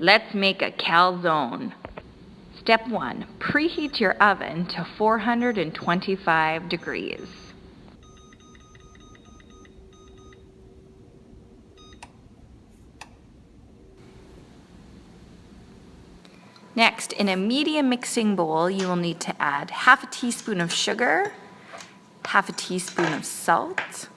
Let's make a calzone. Step 1. Preheat your oven to 425 degrees. Next, in a medium mixing bowl, you will need to add half a teaspoon of sugar, half a teaspoon of salt,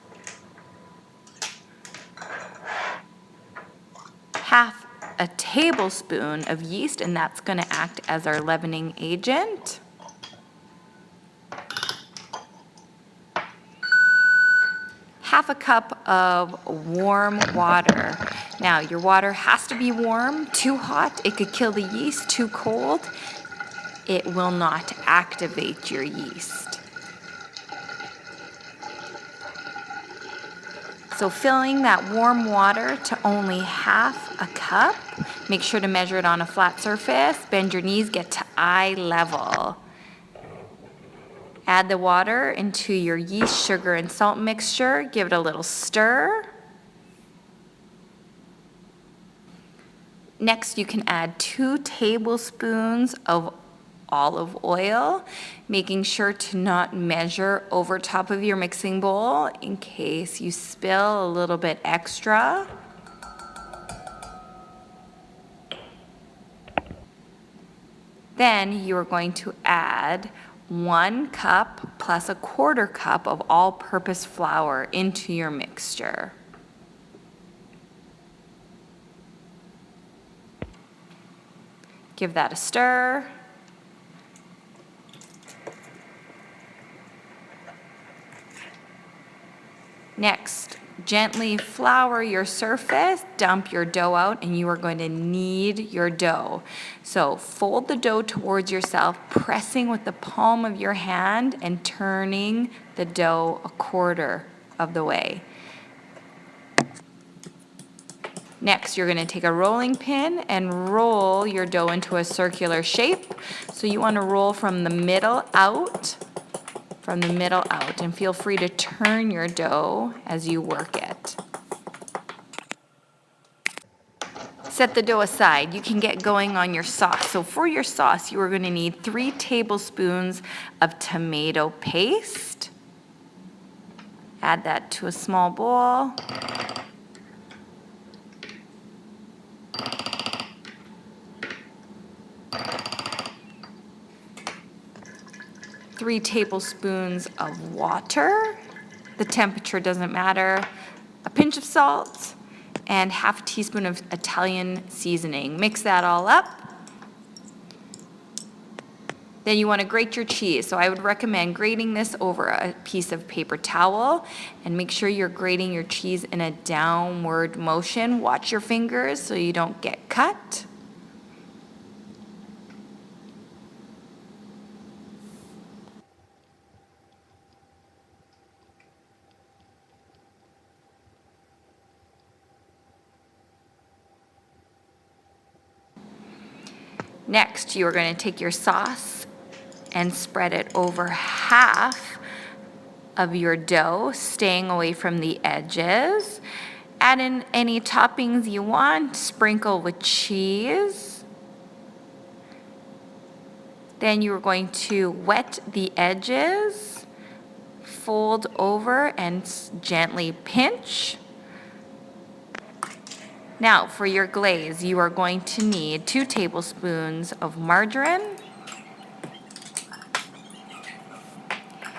half a tablespoon of yeast, and that's going to act as our leavening agent. Half a cup of warm water. Now, your water has to be warm. Too hot, it could kill the yeast. Too cold, it will not activate your yeast. So filling that warm water to only half a cup. Make sure to measure it on a flat surface. Bend your knees, get to eye level. Add the water into your yeast, sugar, and salt mixture. Give it a little stir. Next, you can add 2 tablespoons of olive oil, making sure to not measure over top of your mixing bowl in case you spill a little bit extra. Then you are going to add 1 cup plus 1/4 cup of all-purpose flour into your mixture. Give that a stir. Next, gently flour your surface, dump your dough out, and you are going to knead your dough. So fold the dough towards yourself, pressing with the palm of your hand and turning the dough 1/4 of the way. Next, you're going to take a rolling pin and roll your dough into a circular shape. So you want to roll from the middle out. And feel free to turn your dough as you work it. Set the dough aside. You can get going on your sauce. So for your sauce, you are going to need 3 tablespoons of tomato paste. Add that to a small bowl. Three tablespoons of water, the temperature doesn't matter, a pinch of salt, and half a teaspoon of Italian seasoning. Mix that all up. Then you want to grate your cheese. So I would recommend grating this over a piece of paper towel, and make sure you're grating your cheese in a downward motion. Watch your fingers so you don't get cut. Next, you are going to take your sauce and spread it over half of your dough, staying away from the edges. Add in any toppings you want, sprinkle with cheese. Then you are going to wet the edges, fold over and gently pinch. Now, for your glaze, you are going to need 2 tablespoons of margarine,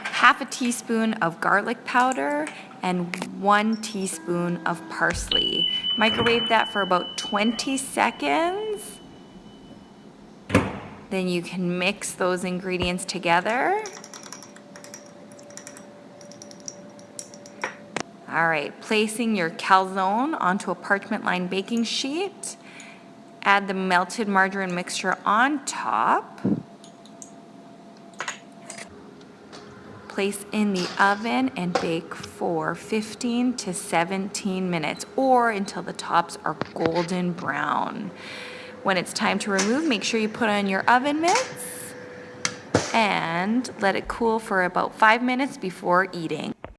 half a teaspoon of garlic powder, and 1 teaspoon of parsley. Microwave that for about 20 seconds. Then you can mix those ingredients together. All right, placing your calzone onto a parchment-lined baking sheet. Add the melted margarine mixture on top. Place in the oven and bake for 15 to 17 minutes, or until the tops are golden brown. When it's time to remove, make sure you put on your oven mitts and let it cool for about 5 minutes before eating.